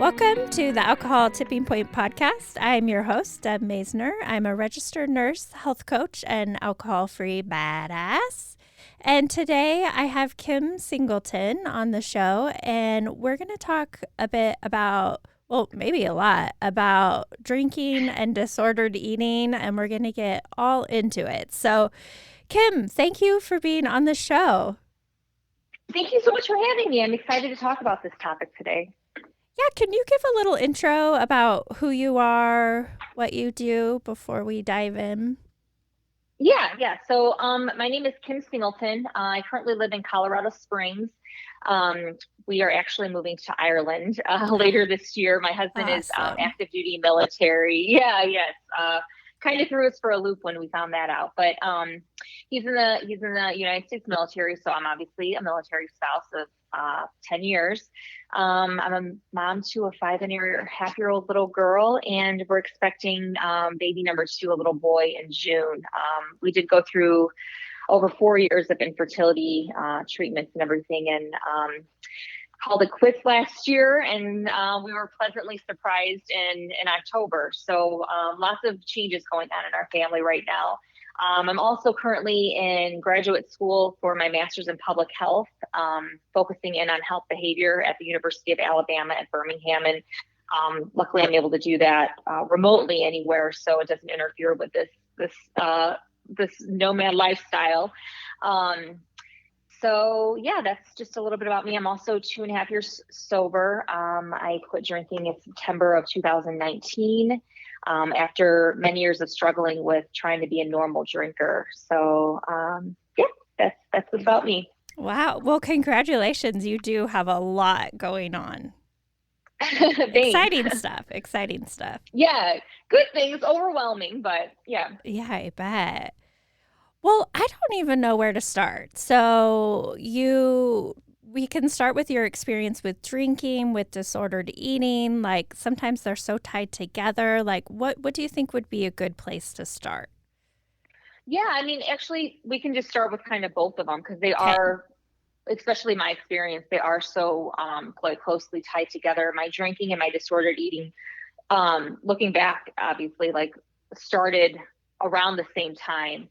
Welcome to the Alcohol Tipping Point podcast. I'm your host, Deb Maisner. I'm a registered nurse, health coach, and alcohol-free badass. And today I have Kim Singleton on the show, and we're going to talk a bit about, well, maybe a lot, about drinking and disordered eating, and we're going to get all into it. So, Kim, thank you for being on the show. Thank you so much for having me. I'm excited to talk about this topic today. Yeah, can you give a little intro about who you are, what you do before we dive in? Yeah. So my name is Kim Singleton. I currently live in Colorado Springs. We are actually moving to Ireland later this year. My husband is Awesome. active duty military. Yes. Kind of threw us for a loop when we found that out. But he's in the United States military, so I'm obviously a military spouse of 10 years. I'm a mom to a 5.5-year-old little girl, and we're expecting baby number 2, a little boy, in June. We did go through over 4 years of infertility treatments and everything, and called it quits last year, and we were pleasantly surprised in October. So lots of changes going on in our family right now. I'm also currently in graduate school for my master's in public health, focusing in on health behavior at the University of Alabama at Birmingham. And luckily I'm able to do that remotely anywhere, so it doesn't interfere with this nomad lifestyle. So yeah, that's just a little bit about me. I'm also 2.5 years sober. I quit drinking in September of 2019 after many years of struggling with trying to be a normal drinker. So yeah, that's about me. Wow. Well, congratulations. You do have a lot going on. Thanks. Exciting stuff. Yeah, good things, overwhelming, but yeah. Yeah, I bet. Well, I don't even know where to start. So we can start with your experience with drinking, with disordered eating. Like sometimes they're so tied together. Like what do you think would be a good place to start? Yeah, I mean, actually, we can just start with kind of both of them because they Okay. are, especially my experience, they are so quite closely tied together. My drinking and my disordered eating, looking back, obviously, like started around the same time.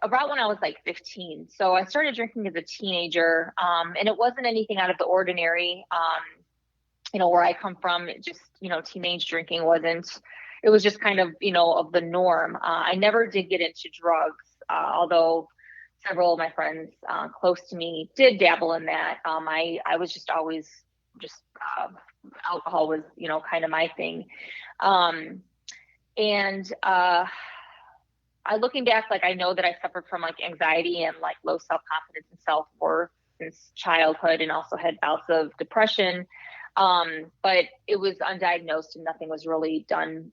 About when I was like 15. So I started drinking as a teenager, and it wasn't anything out of the ordinary. Where I come from, it just, teenage drinking it was just kind of, of the norm. I never did get into drugs, although several of my friends close to me did dabble in that. I was just always just, alcohol was, kind of my thing. And I looking back, like I know that I suffered from like anxiety and like low self-confidence and self-worth since childhood, and also had bouts of depression. But it was undiagnosed and nothing was really done,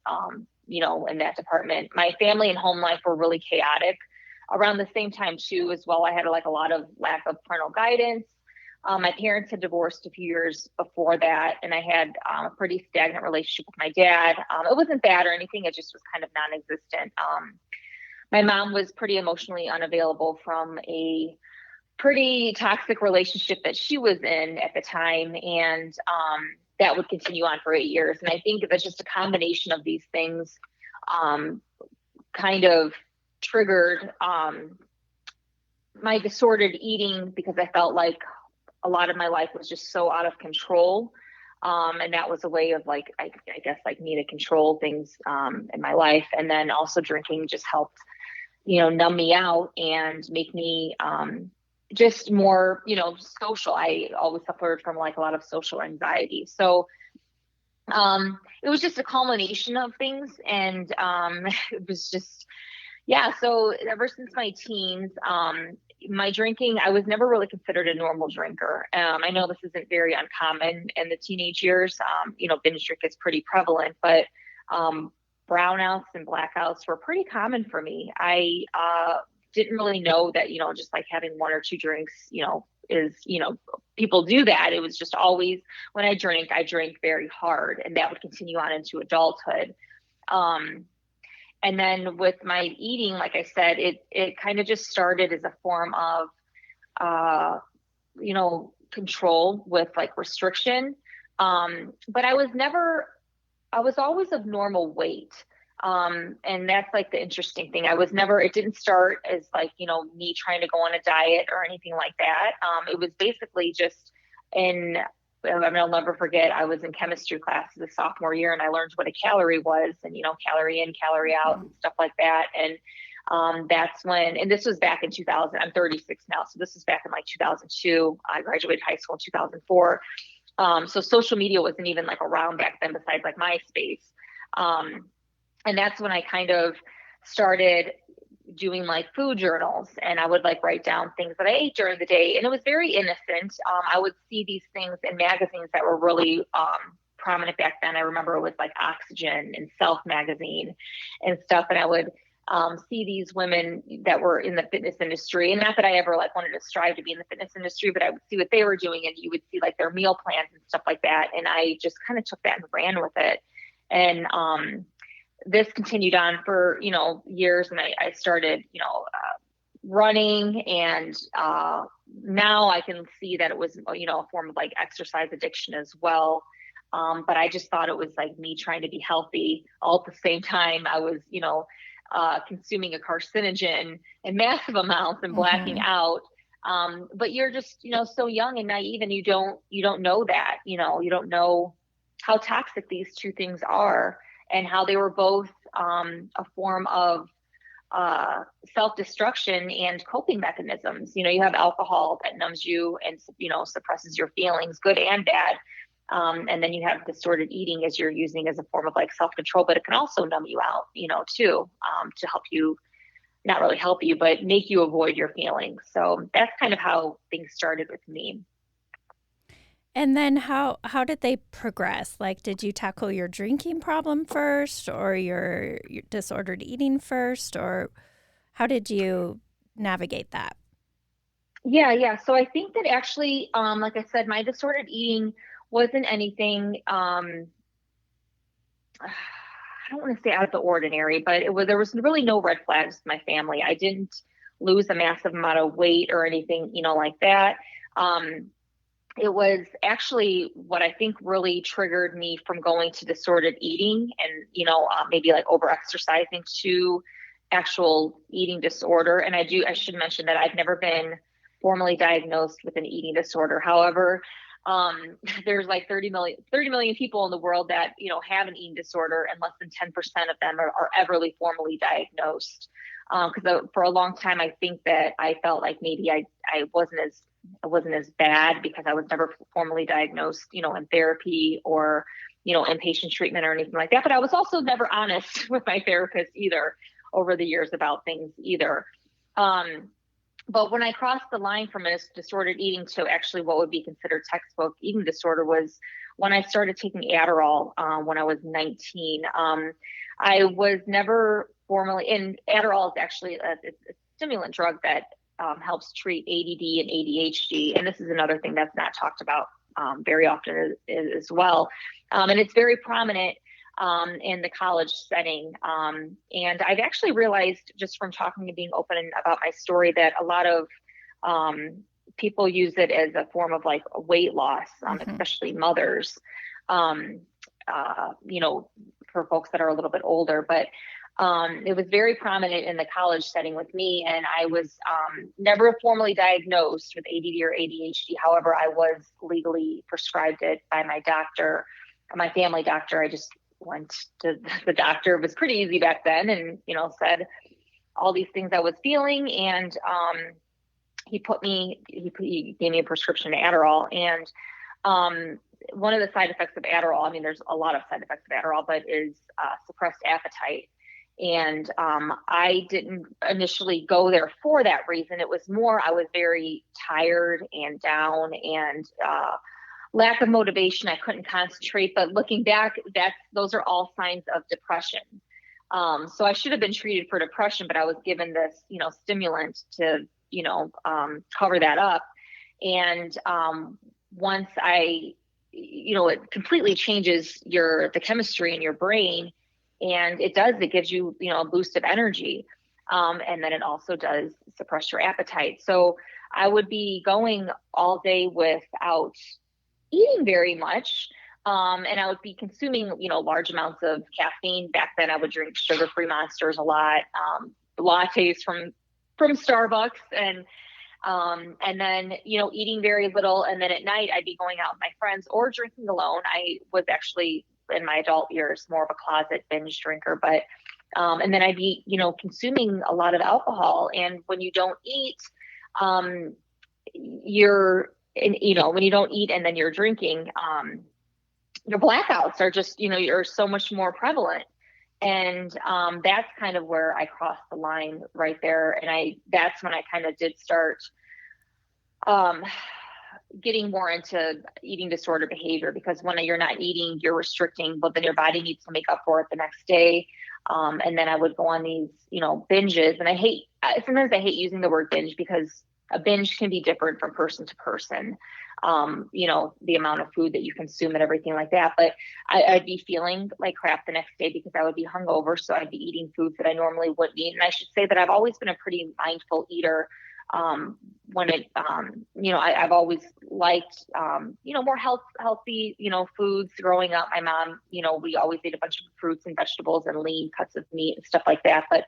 in that department. My family and home life were really chaotic around the same time too, as well. I had like a lot of lack of parental guidance. My parents had divorced a few years before that, and I had a pretty stagnant relationship with my dad. It wasn't bad or anything. It just was kind of non-existent. My mom was pretty emotionally unavailable from a pretty toxic relationship that she was in at the time. And that would continue on for 8 years. And I think that's just a combination of these things kind of triggered my disordered eating, because I felt like a lot of my life was just so out of control. And that was a way of like, I guess, like me to control things in my life. And then also drinking just helped, numb me out and make me just more, social. I always suffered from like a lot of social anxiety. So it was just a culmination of things. And it was just, yeah. So ever since my teens, my drinking, I was never really considered a normal drinker. I know this isn't very uncommon in the teenage years. Binge drink is pretty prevalent, but brownouts and blackouts were pretty common for me. I didn't really know that, just like having 1 or 2 drinks, is, people do that. It was just always when I drank very hard, and that would continue on into adulthood. And then with my eating, like I said, it kind of just started as a form of, control with like restriction. But I was always of normal weight. And that's like the interesting thing. It didn't start as like, me trying to go on a diet or anything like that. It was basically just I'll never forget, I was in chemistry class the sophomore year and I learned what a calorie was and, calorie in, calorie out and stuff like that. And that's and this was back in 2000, I'm 36 now. So this was back in like 2002. I graduated high school in 2004. So social media wasn't even like around back then besides like MySpace. And that's when I kind of started doing like food journals, and I would like write down things that I ate during the day. And it was very innocent. I would see these things in magazines that were really prominent back then. I remember it was like Oxygen and Self magazine and stuff. And I would see these women that were in the fitness industry, and not that I ever like wanted to strive to be in the fitness industry, but I would see what they were doing, and you would see like their meal plans and stuff like that. And I just kind of took that and ran with it. And this continued on for, years. And I started, running. And now I can see that it was, a form of like exercise addiction as well. But I just thought it was like me trying to be healthy. All at the same time, I was, consuming a carcinogen in massive amounts and blacking out. But you're just, so young and naive, and you don't know that, you don't know how toxic these two things are, and how they were both a form of self-destruction and coping mechanisms. You have alcohol that numbs you and, suppresses your feelings, good and bad. And then you have disordered eating as you're using as a form of like self-control, but it can also numb you out, too, to help you, not really help you, but make you avoid your feelings. So that's kind of how things started with me. And then how did they progress? Like, did you tackle your drinking problem first, or your disordered eating first, or how did you navigate that? Yeah. So I think that actually, like I said, my disordered eating wasn't anything, I don't want to say out of the ordinary, but there was really no red flags with my family. I didn't lose a massive amount of weight or anything, like that. It was actually what I think really triggered me from going to disordered eating and, maybe like over exercising to actual eating disorder. And I should mention that I've never been formally diagnosed with an eating disorder. However, there's like 30 million people in the world that, have an eating disorder, and less than 10% of them are ever formally diagnosed. Because for a long time, I think that I felt like maybe I wasn't as bad because I was never formally diagnosed, in therapy or, inpatient treatment or anything like that. But I was also never honest with my therapist either over the years about things either. But when I crossed the line from a disordered eating to actually what would be considered textbook eating disorder was when I started taking Adderall when I was 19. I was never formally, and Adderall is actually it's a stimulant drug that helps treat ADD and ADHD. And this is another thing that's not talked about very often as well. And it's very prominent in the college setting. And I've actually realized just from talking and being open about my story that a lot of people use it as a form of like weight loss, especially mothers, for folks that are a little bit older. But it was very prominent in the college setting with me, and I was never formally diagnosed with ADD or ADHD. However, I was legally prescribed it by my doctor, my family doctor. I just went to the doctor. It was pretty easy back then, and said all these things I was feeling, and he gave me a prescription of Adderall. And one of the side effects of Adderall, I mean, there's a lot of side effects of Adderall, but is suppressed appetite. And I didn't initially go there for that reason. It was more, I was very tired and down, and lack of motivation. I couldn't concentrate. But looking back, those are all signs of depression. So I should have been treated for depression, but I was given this, stimulant to, cover that up. And once it completely changes the chemistry in your brain. And it gives you, a boost of energy. And then it also does suppress your appetite. So I would be going all day without eating very much. And I would be consuming, large amounts of caffeine. Back then I would drink sugar-free Monsters a lot, lattes from Starbucks, and then, eating very little. And then at night I'd be going out with my friends or drinking alone. I was actually in my adult years more of a closet binge drinker, but, and then I'd be, consuming a lot of alcohol. And when you don't eat, when you don't eat and then you're drinking, your blackouts are just, you're so much more prevalent. And that's kind of where I crossed the line right there. And that's when I kind of did start getting more into eating disorder behavior, because when you're not eating, you're restricting, but then your body needs to make up for it the next day. And then I would go on these, binges. And sometimes I hate using the word binge, because a binge can be different from person to person. The amount of food that you consume and everything like that. But I'd be feeling like crap the next day because I would be hungover. So I'd be eating foods that I normally wouldn't eat. And I should say that I've always been a pretty mindful eater. I've always liked, more healthy, foods growing up. My mom, we always ate a bunch of fruits and vegetables and lean cuts of meat and stuff like that. But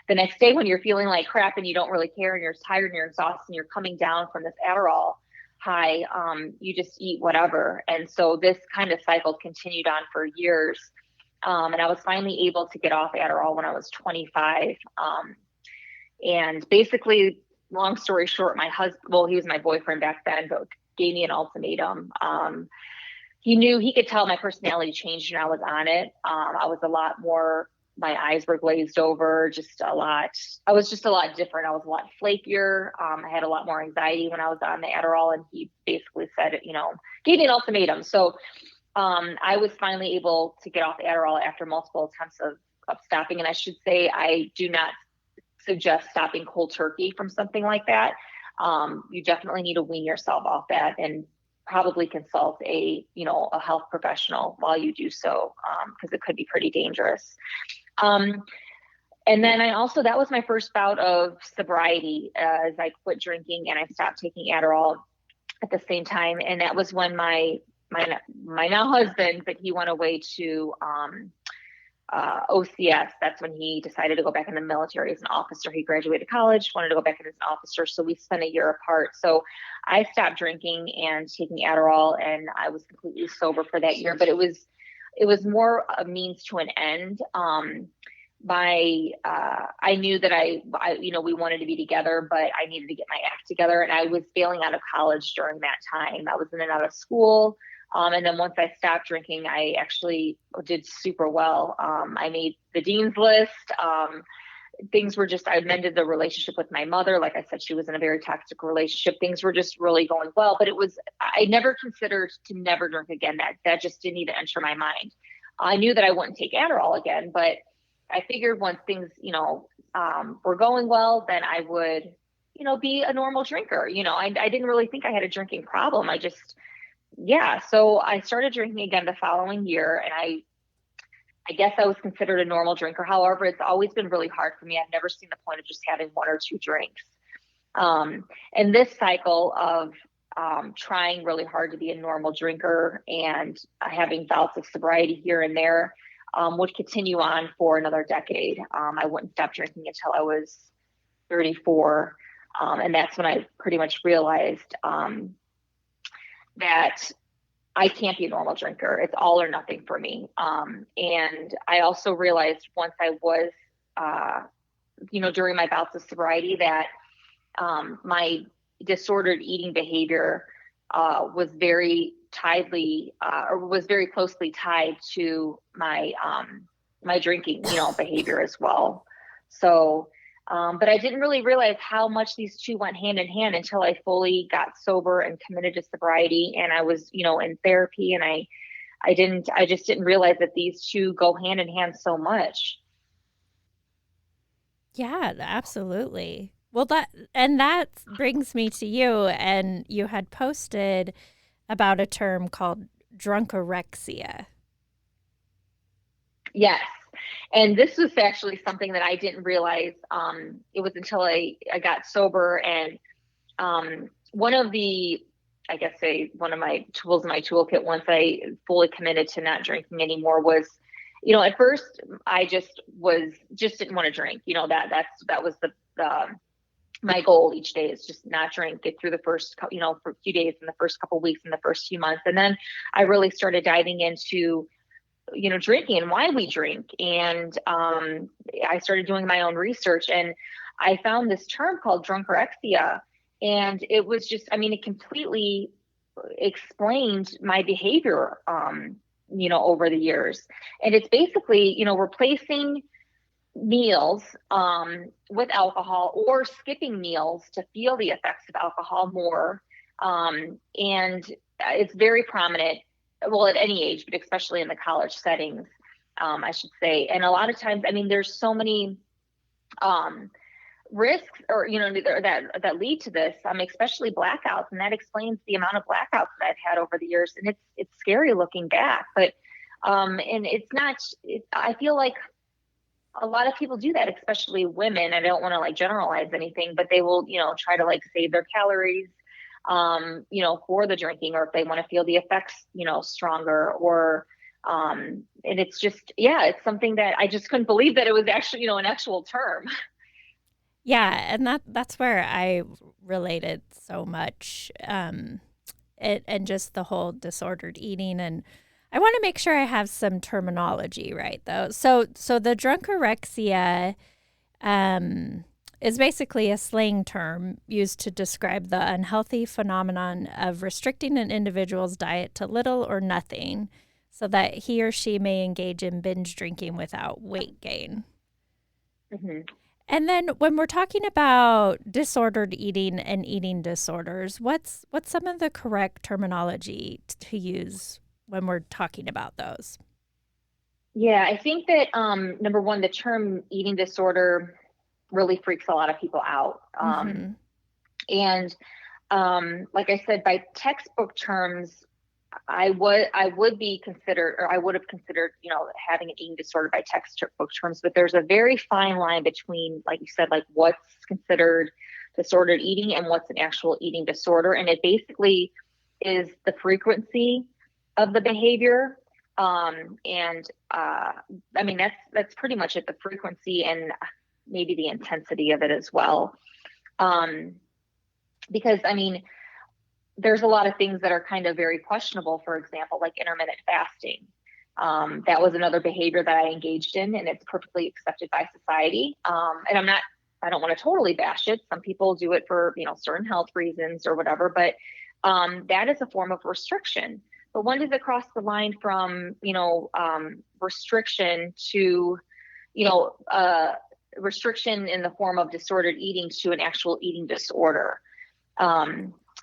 the next day when you're feeling like crap and you don't really care and you're tired and you're exhausted and you're coming down from this Adderall high, you just eat whatever. And so this kind of cycle continued on for years. And I was finally able to get off Adderall when I was 25. And basically, long story short, my husband, well, he was my boyfriend back then, but gave me an ultimatum. He could tell my personality changed when I was on it. I was a lot more, my eyes were glazed over, I was just a lot different. I was a lot flakier. I had a lot more anxiety when I was on the Adderall, and he basically said, gave me an ultimatum. So I was finally able to get off Adderall after multiple attempts of stopping. And I should say, I do not suggest stopping cold turkey from something like that. You definitely need to wean yourself off that and probably consult a health professional while you do so, because it could be pretty dangerous. And then that was my first bout of sobriety, as I quit drinking and I stopped taking Adderall at the same time. And that was when my now husband, but he went away to OCS. That's when he decided to go back in the military as an officer. He graduated college, wanted to go back in as an officer. So we spent a year apart. So I stopped drinking and taking Adderall, and I was completely sober for that year. But it was more a means to an end. I knew that we wanted to be together, but I needed to get my act together. And I was bailing out of college during that time. I was in and out of school. And then once I stopped drinking, I actually did super well. I made the dean's list. I mended the relationship with my mother. Like I said, she was in a very toxic relationship. Things were just really going well, but I never considered to never drink again. That just didn't even enter my mind. I knew that I wouldn't take Adderall again, but I figured once things, were going well, then I would, be a normal drinker. I didn't really think I had a drinking problem. So I started drinking again the following year, and I guess I was considered a normal drinker. However, it's always been really hard for me. I've never seen the point of just having one or two drinks. And this cycle of trying really hard to be a normal drinker and having bouts of sobriety here and there would continue on for another decade. I wouldn't stop drinking until I was 34. And that's when I pretty much realized that I can't be a normal drinker. It's all or nothing for me. And I also realized once I was, during my bouts of sobriety, that my disordered eating behavior was very closely tied to my drinking, behavior as well. So, but I didn't really realize how much these two went hand in hand until I fully got sober and committed to sobriety. And I was, in therapy, and I just didn't realize that these two go hand in hand so much. Yeah, absolutely. Well, that brings me to you, and you had posted about a term called drunkorexia. Yes. And this was actually something that I didn't realize. It was until I got sober, and one of the I guess say one of my tools in my toolkit once I fully committed to not drinking anymore was, at first I just didn't want to drink. That was the my goal each day is just not drink, get through the first, for a few days in the first couple of weeks in the first few months. And then I really started diving into, drinking and why we drink. And I started doing my own research, and I found this term called drunkorexia. And it was just, it completely explained my behavior, over the years. And it's basically, replacing meals with alcohol or skipping meals to feel the effects of alcohol more. And it's very prominent, well, at any age, but especially in the college settings, I should say. And a lot of times, there's so many risks or, that lead to this, especially blackouts. And that explains the amount of blackouts that I've had over the years. And it's scary looking back, but and it's not, I feel like a lot of people do that, especially women. I don't want to like generalize anything, but they will, try to like save their calories, for the drinking, or if they want to feel the effects, stronger, or, and it's just, it's something that I just couldn't believe that it was actually, an actual term. Yeah. And that's where I related so much, and just the whole disordered eating. And I want to make sure I have some terminology right, though. So the drunkarexia is basically a slang term used to describe the unhealthy phenomenon of restricting an individual's diet to little or nothing so that he or she may engage in binge drinking without weight gain. Mm-hmm. And then when we're talking about disordered eating and eating disorders, what's some of the correct terminology to use when we're talking about those? Yeah, I think that number one, the term eating disorder really freaks a lot of people out. And like I said, by textbook terms, I would be considered, or I would have considered, having an eating disorder by textbook terms. But there's a very fine line between, like you said, like what's considered disordered eating and what's an actual eating disorder. And it basically is the frequency of the behavior. That's pretty much it, the frequency and maybe the intensity of it as well. Because there's a lot of things that are kind of very questionable, for example, like intermittent fasting. That was another behavior that I engaged in, and it's perfectly accepted by society. And I don't want to totally bash it. Some people do it for, certain health reasons or whatever, but that is a form of restriction. But when does it cross the line from, restriction to, restriction in the form of disordered eating to an actual eating disorder?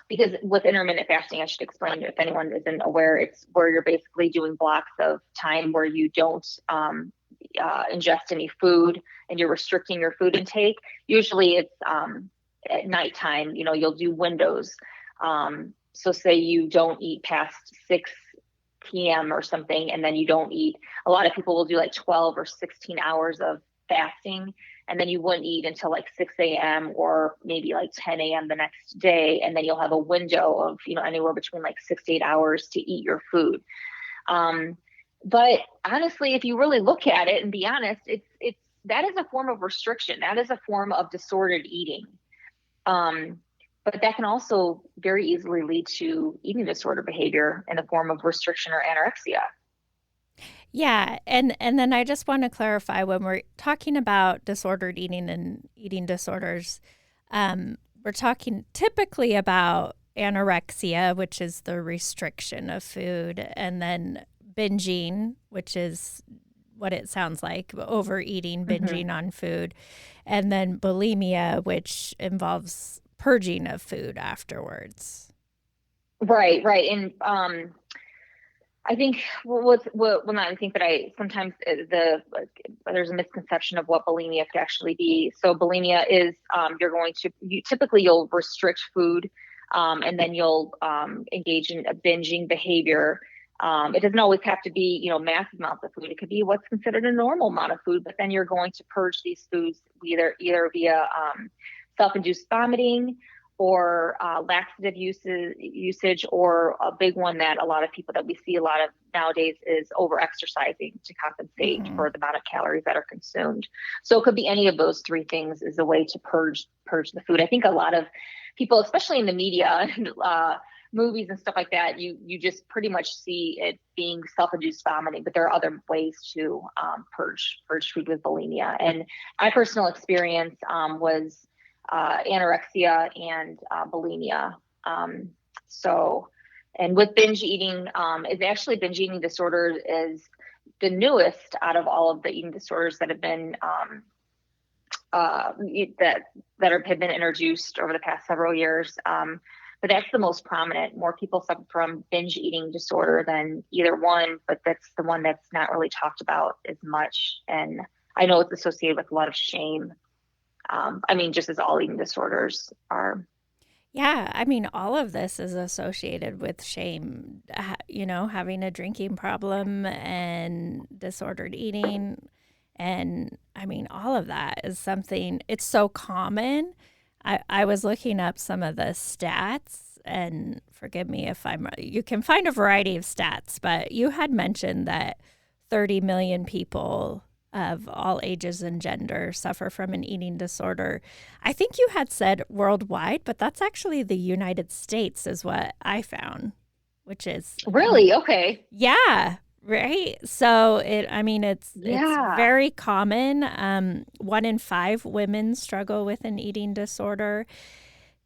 Because with intermittent fasting, I should explain, if anyone isn't aware, it's where you're basically doing blocks of time where you don't ingest any food, and you're restricting your food intake. Usually it's at nighttime, you'll do windows. So say you don't eat past 6 p.m. or something, and then you don't eat. A lot of people will do like 12 or 16 hours of fasting, and then you wouldn't eat until like 6 a.m. or maybe like 10 a.m. the next day. And then you'll have a window of, anywhere between like 6 to 8 hours to eat your food. But honestly, if you really look at it and be honest, that is a form of restriction. That is a form of disordered eating. But that can also very easily lead to eating disorder behavior in the form of restriction or anorexia. Yeah. And then I just want to clarify, when we're talking about disordered eating and eating disorders, we're talking typically about anorexia, which is the restriction of food, and then binging, which is what it sounds like, overeating, binging on food, and then bulimia, which involves purging of food afterwards. Right. And I think sometimes there's a misconception of what bulimia could actually be. So bulimia is you'll restrict food, and then you'll engage in a binging behavior. It doesn't always have to be, massive amounts of food. It could be what's considered a normal amount of food, but then you're going to purge these foods either via self-induced vomiting, or laxative usage, or a big one that a lot of people that we see a lot of nowadays is over exercising to compensate for the amount of calories that are consumed. So it could be any of those three things is a way to purge the food. I think a lot of people, especially in the media and movies and stuff like that, you just pretty much see it being self-induced vomiting, but there are other ways to purge food with bulimia. And my personal experience was anorexia and bulimia. And with binge eating, is actually binge eating disorder is the newest out of all of the eating disorders that have been have been introduced over the past several years. But that's the most prominent. More people suffer from binge eating disorder than either one, but that's the one that's not really talked about as much. And I know it's associated with a lot of shame. Just as all eating disorders are. Yeah, all of this is associated with shame, having a drinking problem and disordered eating. And all of that is something, it's so common. I was looking up some of the stats, and forgive me if you can find a variety of stats, but you had mentioned that 30 million people of all ages and gender suffer from an eating disorder. I think you had said worldwide, but that's actually the United States is what I found, which is really okay. Yeah, right. So it's very common. 1 in 5 women struggle with an eating disorder.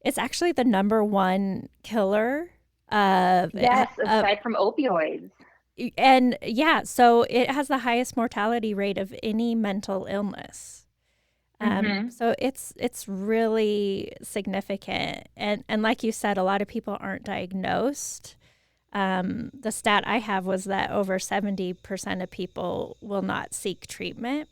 It's actually the number one killer of aside from opioids. And so it has the highest mortality rate of any mental illness. So it's really significant. And like you said, a lot of people aren't diagnosed. The stat I have was that over 70% of people will not seek treatment.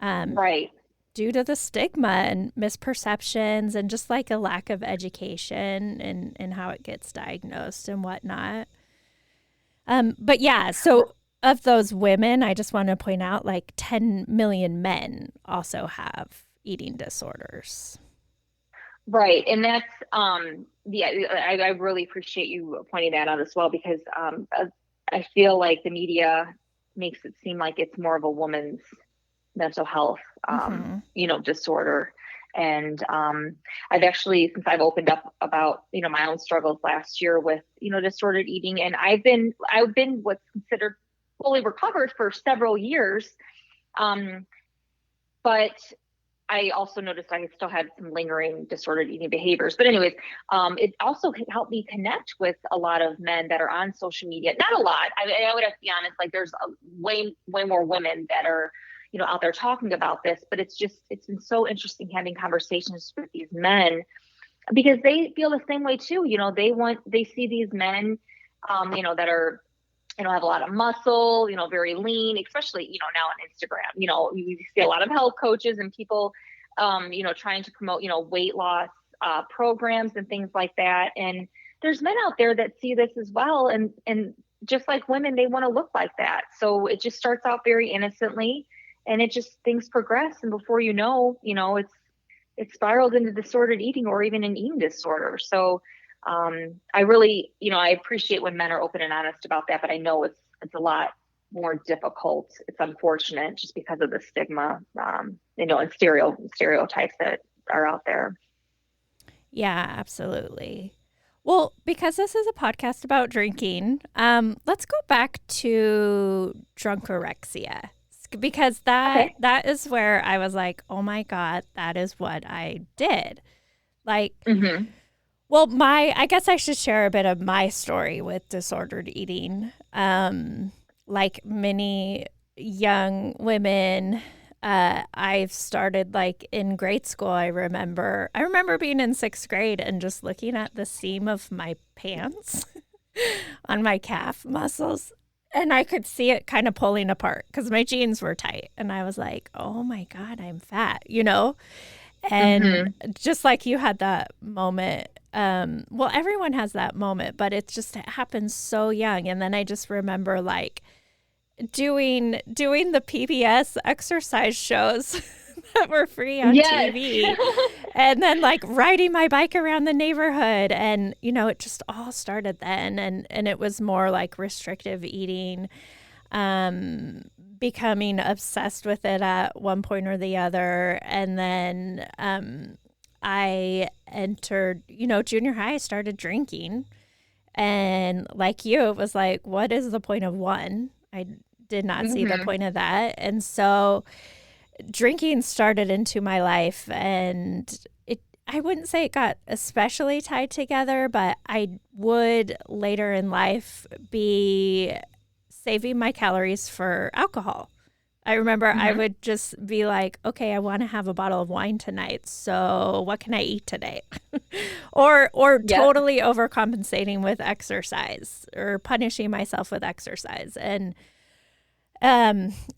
Right. Due to the stigma and misperceptions and just like a lack of education and how it gets diagnosed and whatnot. But yeah, so of those women, I just want to point out like 10 million men also have eating disorders. Right. And that's, I really appreciate you pointing that out as well, because I feel like the media makes it seem like it's more of a woman's mental health, disorder. And I've actually, since I've opened up about, my own struggles last year with, disordered eating, and I've been what's considered fully recovered for several years. But I also noticed I still had some lingering disordered eating behaviors. But anyways, it also helped me connect with a lot of men that are on social media. Not a lot. I would have to be honest, like there's way more women that are out there talking about this, but it's been so interesting having conversations with these men, because they feel the same way too. They see these men, that are, have a lot of muscle, very lean, especially, now on Instagram, you see a lot of health coaches and people, trying to promote, weight loss, programs and things like that. And there's men out there that see this as well. And just like women, they want to look like that. So it just starts out very innocently. And things progress. And before you know, it's spiraled into disordered eating or even an eating disorder. So I really, I appreciate when men are open and honest about that, but I know it's a lot more difficult. It's unfortunate just because of the stigma, and stereotypes that are out there. Yeah, absolutely. Well, because this is a podcast about drinking, let's go back to drunkorexia. Because that is where I was like, oh my God, that is what I did. Like, well, I guess I should share a bit of my story with disordered eating. Like many young women, I've started like in grade school. I remember being in 6th grade and just looking at the seam of my pants on my calf muscles. And I could see it kind of pulling apart because my jeans were tight. And I was like, oh my God, I'm fat, And just like you had that moment, well, everyone has that moment, but it happens so young. And then I just remember like doing the PBS exercise shows that were free on Yes. TV. And then like riding my bike around the neighborhood. And, it just all started then. And it was more like restrictive eating, becoming obsessed with it at one point or the other. And then I entered, junior high, I started drinking. And like you, it was like, what is the point of one? I did not see the point of that. And so drinking started into my life, and I wouldn't say it got especially tied together, but I would later in life be saving my calories for alcohol. I remember I would just be like, okay, I want to have a bottle of wine tonight. So what can I eat today? or totally overcompensating with exercise or punishing myself with exercise. And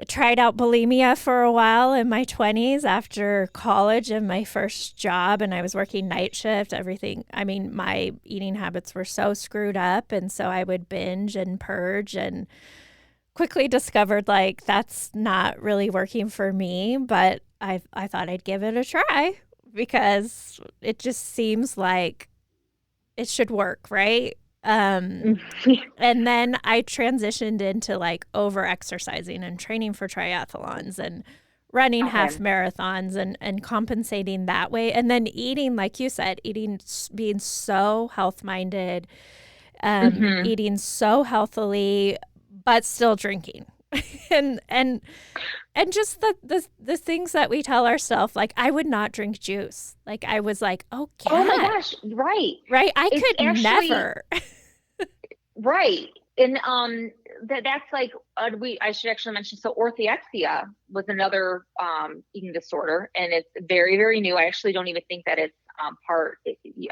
tried out bulimia for a while in my 20s after college and my first job, and I was working night shift, everything. I mean, my eating habits were so screwed up, and so I would binge and purge, and quickly discovered like that's not really working for me, but I thought I'd give it a try because it just seems like it should work, right? And then I transitioned into like over exercising and training for triathlons and running half marathons and compensating that way. And then eating, like you said, being so health minded, eating so healthily, but still drinking. and just the things that we tell ourselves, like I would not drink juice. Like I was like, oh God. Oh my gosh, right. Right. I It's could actually, never. right. And that's like I should actually mention, so orthorexia was another eating disorder, and it's very, very new. I actually don't even think that it's I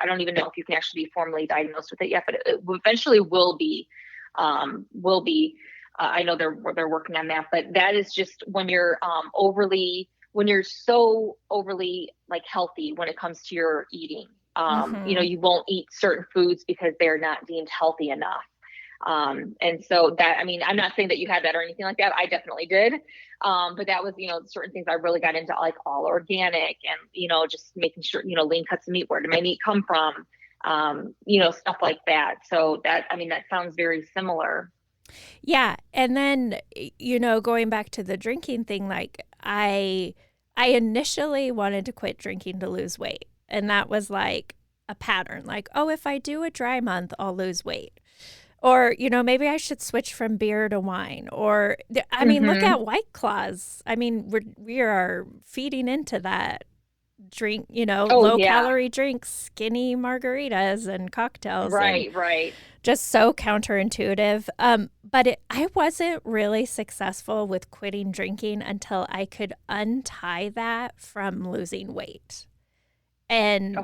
don't even know if you can actually be formally diagnosed with it yet, but it eventually will be. I know they're working on that, but that is just when you're when you're so overly like healthy when it comes to your eating. You won't eat certain foods because they're not deemed healthy enough. And so that, I mean, I'm not saying that you had that or anything like that. I definitely did. But that was, certain things I really got into, like all organic and, just making sure, lean cuts of meat. Where did my meat come from? Stuff like that. So that, I mean, that sounds very similar. Yeah. And then, going back to the drinking thing, like I initially wanted to quit drinking to lose weight. And that was like a pattern, like, oh, if I do a dry month, I'll lose weight. Or, maybe I should switch from beer to wine. Or, I mean, look at White Claws. I mean, we are feeding into that drink, low calorie drinks, skinny margaritas and cocktails. Right, and right. Just so counterintuitive. But I wasn't really successful with quitting drinking until I could untie that from losing weight. And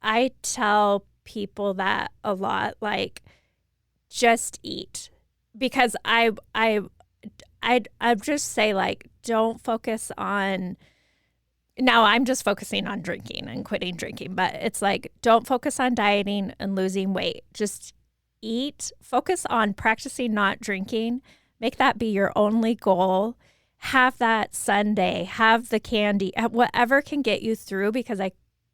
I tell people that a lot, like, just eat, because I'd just say, like, don't focus on, now I'm just focusing on drinking and quitting drinking, but it's like, don't focus on dieting and losing weight. Just eat, focus on practicing not drinking, make that be your only goal. Have that Sunday, have the candy, whatever can get you through, because I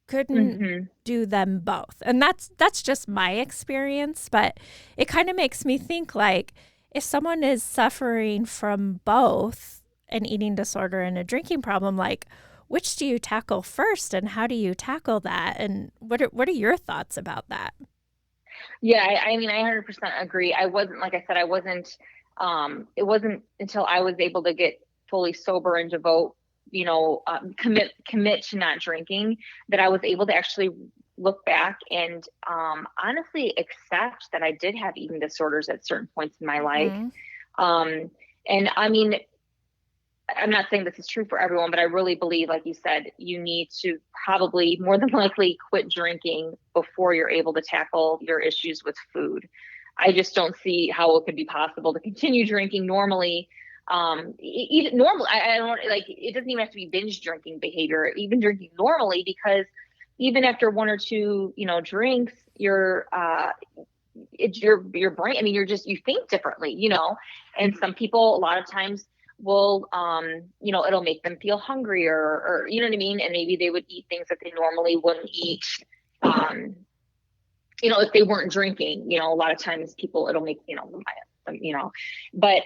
couldn't do them both. And that's just my experience, but it kind of makes me think, like, if someone is suffering from both an eating disorder and a drinking problem, like, which do you tackle first, and how do you tackle that? And what are your thoughts about that? Yeah, I mean, I 100% agree. I wasn't, like I said, it wasn't until I was able to get fully sober and devote, commit to not drinking, that I was able to actually look back and honestly accept that I did have eating disorders at certain points in my life. And I mean, I'm not saying this is true for everyone, but I really believe, like you said, you need to probably more than likely quit drinking before you're able to tackle your issues with food. I just don't see how it could be possible to continue drinking normally. Even normally, I don't like, it doesn't even have to be binge drinking behavior, even drinking normally, because even after one or two, drinks, your brain, I mean, you think differently, and some people, a lot of times will, it'll make them feel hungrier, or, you know what I mean? And maybe they would eat things that they normally wouldn't eat. If they weren't drinking, a lot of times it'll make, but,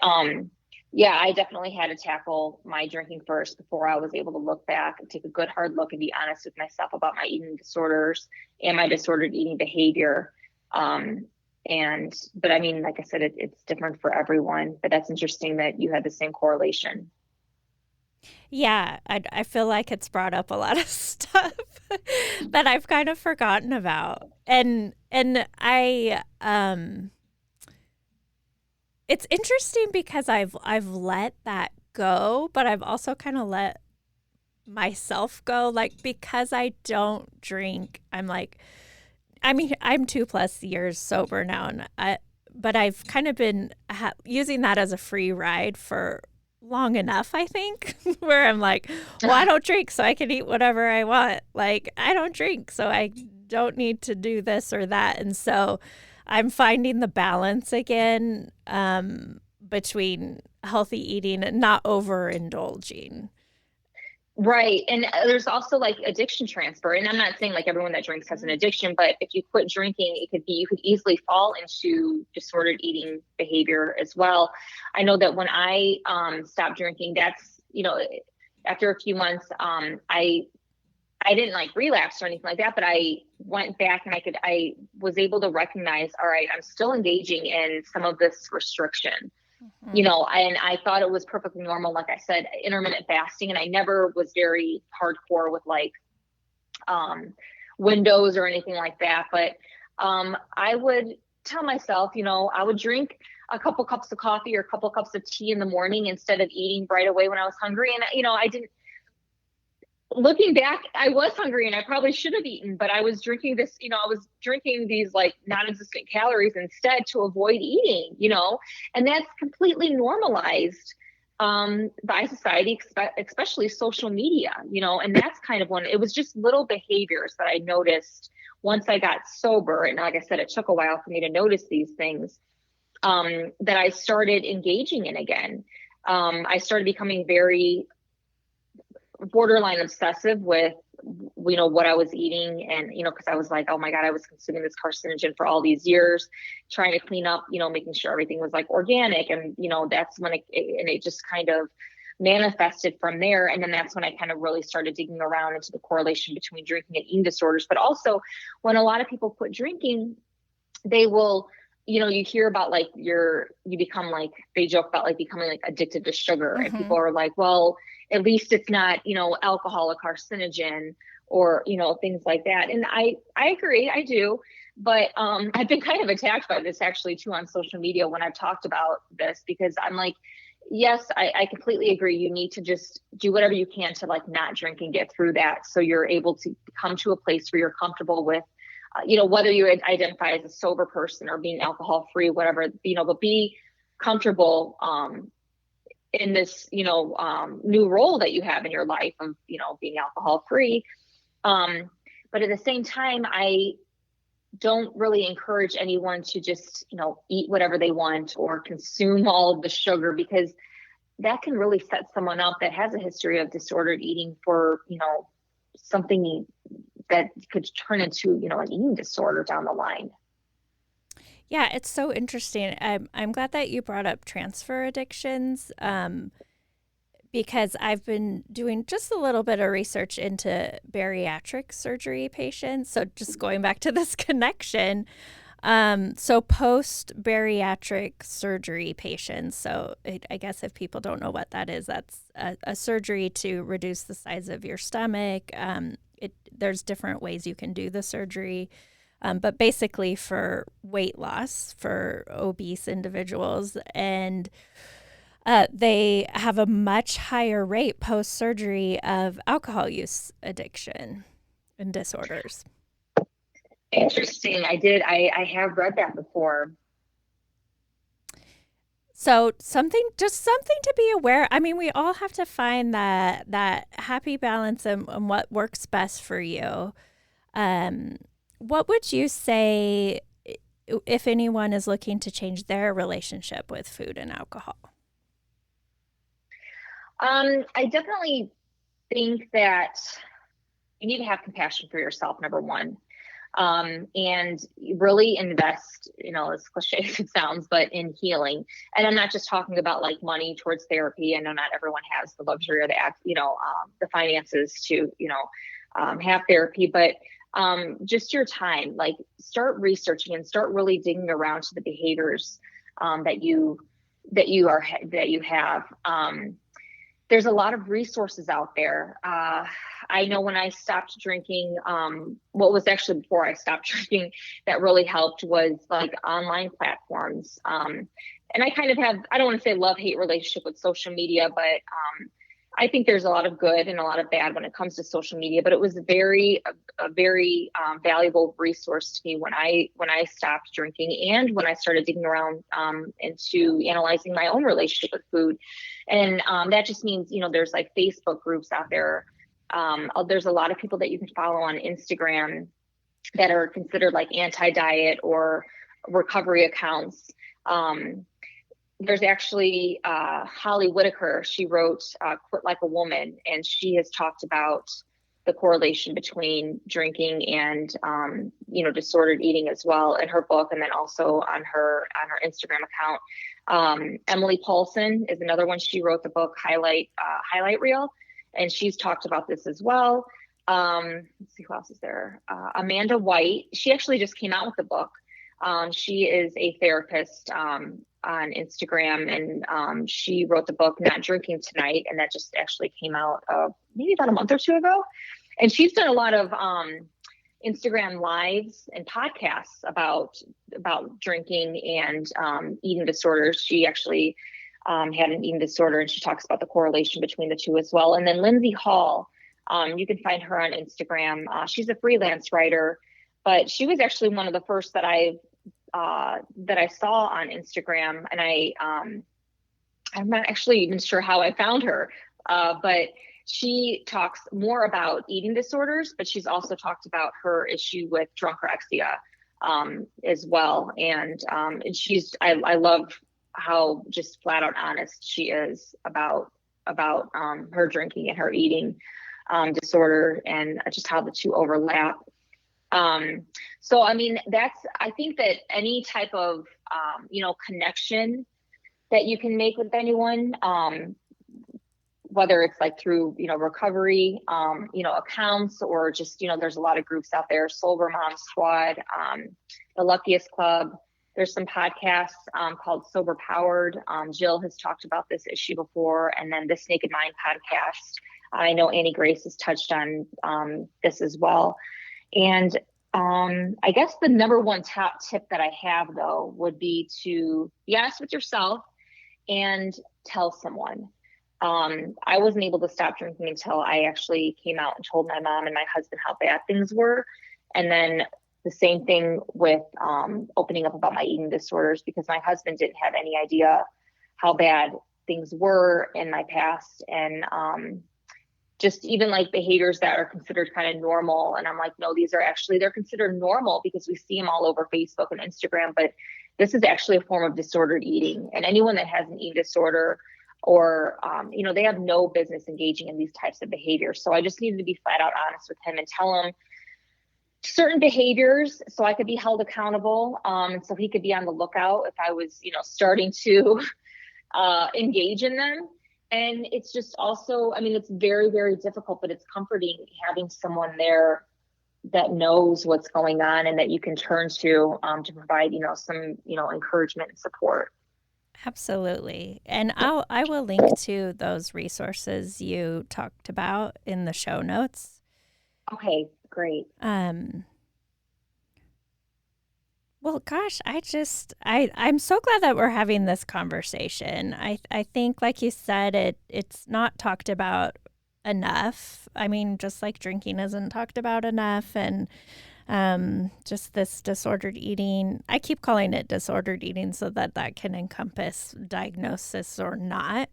yeah, I definitely had to tackle my drinking first before I was able to look back and take a good hard look and be honest with myself about my eating disorders and my disordered eating behavior. But I mean, like I said, it's different for everyone, but that's interesting that you had the same correlation. Yeah, I feel like it's brought up a lot of stuff that I've kind of forgotten about. And I it's interesting because I've let that go, but I've also kind of let myself go. Like, because I don't drink, I'm like, I mean, I'm 2+ years sober now, but I've kind of been using that as a free ride for long enough, I think, where I'm like, well, I don't drink, so I can eat whatever I want. Like, I don't drink, so I don't need to do this or that. And so I'm finding the balance again between healthy eating and not overindulging. Right. And there's also like addiction transfer. And I'm not saying like everyone that drinks has an addiction, but if you quit drinking, you could easily fall into disordered eating behavior as well. I know that when I stopped drinking, that's, after a few months, I didn't like relapse or anything like that, but I went back and I was able to recognize, all right, I'm still engaging in some of this restriction. And I thought it was perfectly normal. Like I said, intermittent fasting, and I never was very hardcore with like windows or anything like that. But I would tell myself, I would drink a couple cups of coffee or a couple cups of tea in the morning instead of eating right away when I was hungry. And, I didn't, looking back, I was hungry and I probably should have eaten, but I was drinking this, I was drinking these like non-existent calories instead to avoid eating, and that's completely normalized by society, especially social media, and that's kind of when it was just little behaviors that I noticed once I got sober. And like I said, it took a while for me to notice these things that I started engaging in again. I started becoming very borderline obsessive with, what I was eating. And, because I was like, oh my God, I was consuming this carcinogen for all these years, trying to clean up, making sure everything was like organic. And, that's when it just kind of manifested from there. And then that's when I kind of really started digging around into the correlation between drinking and eating disorders. But also when a lot of people quit drinking, they will, you hear about like they joke about like becoming like addicted to sugar. And people are like, well, at least it's not, alcohol or carcinogen or, things like that. And I agree, I do. But I've been kind of attacked by this actually too on social media when I've talked about this, because I'm like, yes, I completely agree. You need to just do whatever you can to like not drink and get through that. So you're able to come to a place where you're comfortable with, whether you identify as a sober person or being alcohol free, whatever, but be comfortable in this, new role that you have in your life of, being alcohol free. But at the same time, I don't really encourage anyone to just, eat whatever they want or consume all of the sugar, because that can really set someone up that has a history of disordered eating for, something that could turn into, an eating disorder down the line. Yeah, it's so interesting. I'm glad that you brought up transfer addictions because I've been doing just a little bit of research into bariatric surgery patients. So just going back to this connection. So post-bariatric surgery patients. So I guess if people don't know what that is, that's a surgery to reduce the size of your stomach. There's different ways you can do the surgery. But basically for weight loss for obese individuals. And they have a much higher rate post-surgery of alcohol use addiction and disorders. Interesting. I have read that before. So something to be aware. I mean, we all have to find that happy balance and what works best for you. What would you say if anyone is looking to change their relationship with food and alcohol? I definitely think that you need to have compassion for yourself, number one. And really invest, as cliche as it sounds, but in healing. And I'm not just talking about like money towards therapy. I know not everyone has the luxury or the finances to, have therapy, but just your time, like start researching and start really digging around to the behaviors that you have. There's a lot of resources out there. I know when I stopped drinking, what was actually before I stopped drinking that really helped was like online platforms. And I kind of have, I don't want to say love-hate relationship with social media, but I think there's a lot of good and a lot of bad when it comes to social media, but it was a very valuable resource to me when I stopped drinking and when I started digging around into analyzing my own relationship with food. And that just means, there's like Facebook groups out there. There's a lot of people that you can follow on Instagram that are considered like anti-diet or recovery accounts. There's actually Holly Whitaker. She wrote Quit Like a Woman, and she has talked about the correlation between drinking and disordered eating as well in her book, and then also on her Instagram account. Emily Paulson is another one. She wrote the book Highlight Reel, and she's talked about this as well. Let's see who else is there. Amanda White. She actually just came out with the book. She is a therapist on Instagram, and she wrote the book Not Drinking Tonight, and that just actually came out maybe about a month or two ago. And she's done a lot of Instagram lives and podcasts about drinking and eating disorders. She actually had an eating disorder, and she talks about the correlation between the two as well. And then Lindsay Hall, you can find her on Instagram. She's a freelance writer, but she was actually one of the first that I saw on Instagram, and I'm not actually even sure how I found her, but she talks more about eating disorders, but she's also talked about her issue with drunkorexia as well. And I love how just flat out honest she is about her drinking and her eating disorder, and just how the two overlap. So, I mean, I think that any type of, connection that you can make with anyone, whether it's like through, recovery, accounts, or just, there's a lot of groups out there, Sober Mom Squad, the Luckiest Club. There's some podcasts called Sober Powered. Jill has talked about this issue before. And then This Naked Mind podcast. I know Annie Grace has touched on this as well. And I guess the number one top tip that I have, though, would be to be honest with yourself and tell someone. I wasn't able to stop drinking until I actually came out and told my mom and my husband how bad things were. And then the same thing with opening up about my eating disorders, because my husband didn't have any idea how bad things were in my past. And just even like behaviors that are considered kind of normal. And I'm like, no, they're considered normal because we see them all over Facebook and Instagram, but this is actually a form of disordered eating. And anyone that has an eating disorder or, they have no business engaging in these types of behaviors. So I just needed to be flat out honest with him and tell him certain behaviors so I could be held accountable. And so he could be on the lookout if I was, starting to engage in them. And it's just also, I mean, it's very, very difficult, but it's comforting having someone there that knows what's going on and that you can turn to provide, some, encouragement and support. Absolutely. And I will link to those resources you talked about in the show notes. Okay, great. Well, gosh, I'm so glad that we're having this conversation. I think, like you said, it's not talked about enough. I mean, just like drinking isn't talked about enough, and just this disordered eating. I keep calling it disordered eating so that can encompass diagnosis or not.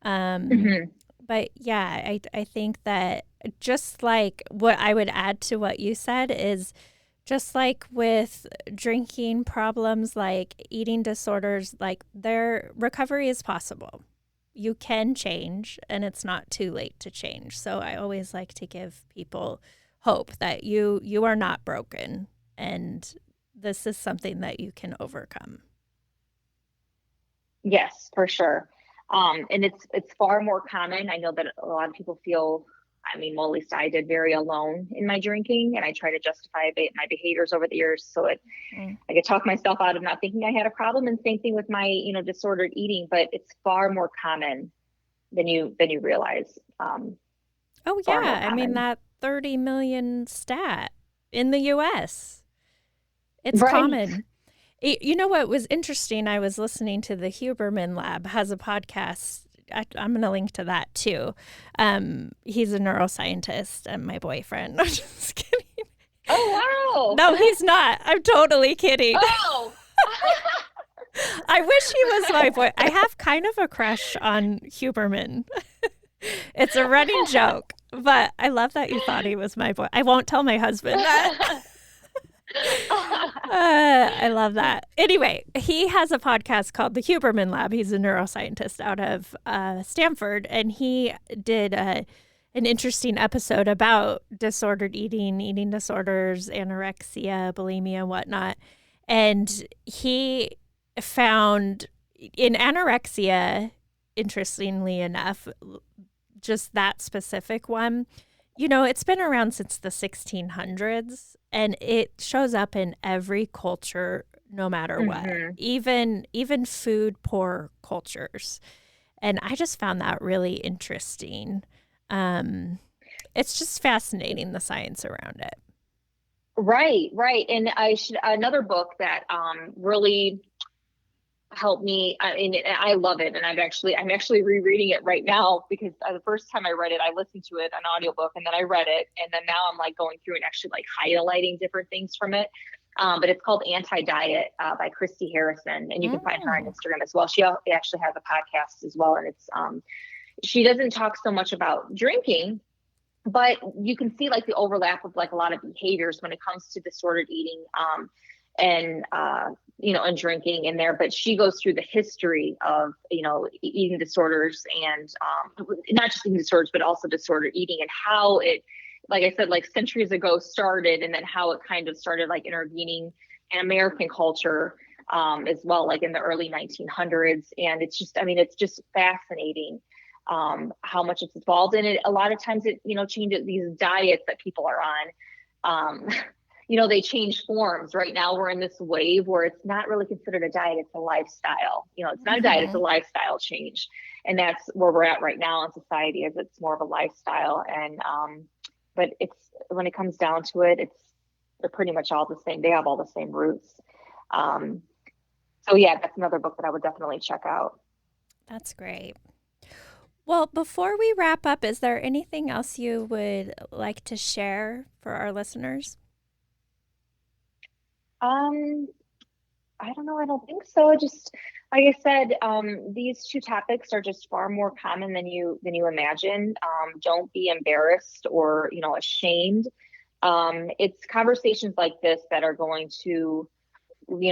But yeah, I think that just like what I would add to what you said is, just like with drinking problems, like eating disorders, like their recovery is possible. you can change, and it's not too late to change. So I always like to give people hope that you are not broken, and this is something that you can overcome. Yes, for sure. And it's far more common. I know that a lot of people feel, I mean, well, at least I did, very alone in my drinking, and I try to justify my behaviors over the years. So I could talk myself out of not thinking I had a problem. And same thing with my, disordered eating, but it's far more common than you realize. Oh yeah, I mean that 30 million stat in the U.S. It's right. common. You know what was interesting? I was listening to the Huberman Lab has a podcast. I'm going to link to that too. He's a neuroscientist and my boyfriend. I'm just kidding. Oh, wow. No, he's not. I'm totally kidding. Oh. I wish he was my boy. I have kind of a crush on Huberman. It's a running joke, but I love that you thought he was my boy. I won't tell my husband that. I love that. Anyway, he has a podcast called the Huberman Lab. He's a neuroscientist out of Stanford, and he did an interesting episode about disordered eating, eating disorders, anorexia, bulimia, whatnot. And he found in anorexia, interestingly enough, just that specific one, it's been around since the 1600s, and it shows up in every culture, no matter what, even food poor cultures. And I just found that really interesting. It's just fascinating, the science around it. Right. And another book that really helped me. I mean, I love it, and I'm actually rereading it right now, because the first time I read it, I listened to it an audiobook, and then I read it, and then now I'm like going through and actually like highlighting different things from it. But it's called Anti-Diet by Christy Harrison, and you can find her on Instagram as well. She actually has a podcast as well, and it's she doesn't talk so much about drinking, but you can see like the overlap of like a lot of behaviors when it comes to disordered eating and drinking in there. But she goes through the history of, eating disorders and not just eating disorders, but also disordered eating, and how it, like I said, like centuries ago started, and then how it kind of started like intervening in American culture as well, like in the early 1900s. And it's just fascinating how much it's involved in it. A lot of times it, changes these diets that people are on. They change forms. Right now we're in this wave where it's not really considered a diet, it's a lifestyle. It's not a diet, it's a lifestyle change. And that's where we're at right now in society, is it's more of a lifestyle. And but it's, when it comes down to it, they're pretty much all the same. They have all the same roots. So yeah, that's another book that I would definitely check out. That's great. Well, before we wrap up, is there anything else you would like to share for our listeners? I don't know. I don't think so. Just like I said, these two topics are just far more common than you imagine. Don't be embarrassed or, ashamed. It's conversations like this that are going to,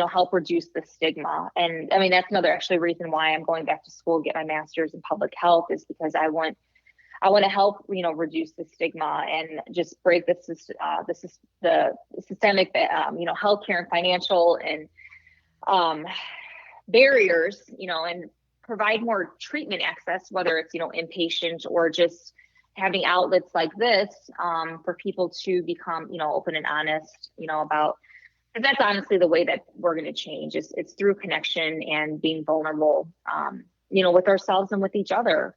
help reduce the stigma. And I mean, that's another actually reason why I'm going back to school, get my master's in public health, is because I want to help, reduce the stigma and just break the systemic, healthcare and financial and barriers, and provide more treatment access, whether it's, inpatient or just having outlets like this for people to become, open and honest, about, because that's honestly the way that we're going to change. It's through connection and being vulnerable, with ourselves and with each other.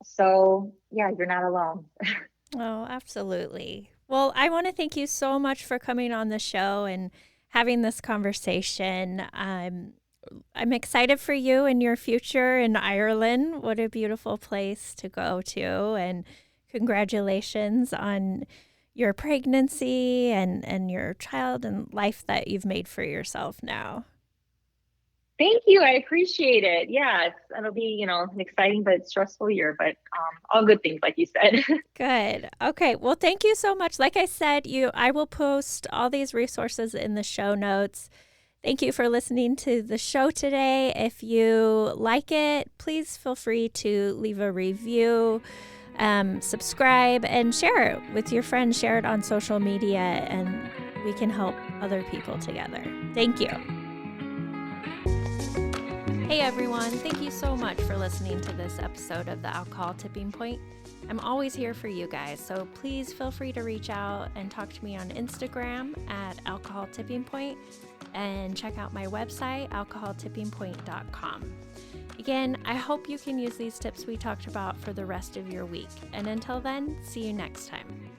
So yeah, you're not alone. Oh, absolutely. Well, I want to thank you so much for coming on the show and having this conversation. I'm excited for you and your future in Ireland. What a beautiful place to go to. And congratulations on your pregnancy and your child and life that you've made for yourself now. Thank you. I appreciate it. Yeah, it'll be, an exciting but stressful year, but all good things, like you said. Good. Okay. Well, thank you so much. Like I said, I will post all these resources in the show notes. Thank you for listening to the show today. If you like it, please feel free to leave a review, subscribe, and share it with your friends. Share it on social media, and we can help other people together. Thank you. Hey everyone, thank you so much for listening to this episode of the Alcohol Tipping Point. I'm always here for you guys, so please feel free to reach out and talk to me on Instagram at Alcohol Tipping Point, and check out my website, alcoholtippingpoint.com. Again, I hope you can use these tips we talked about for the rest of your week. And until then, see you next time.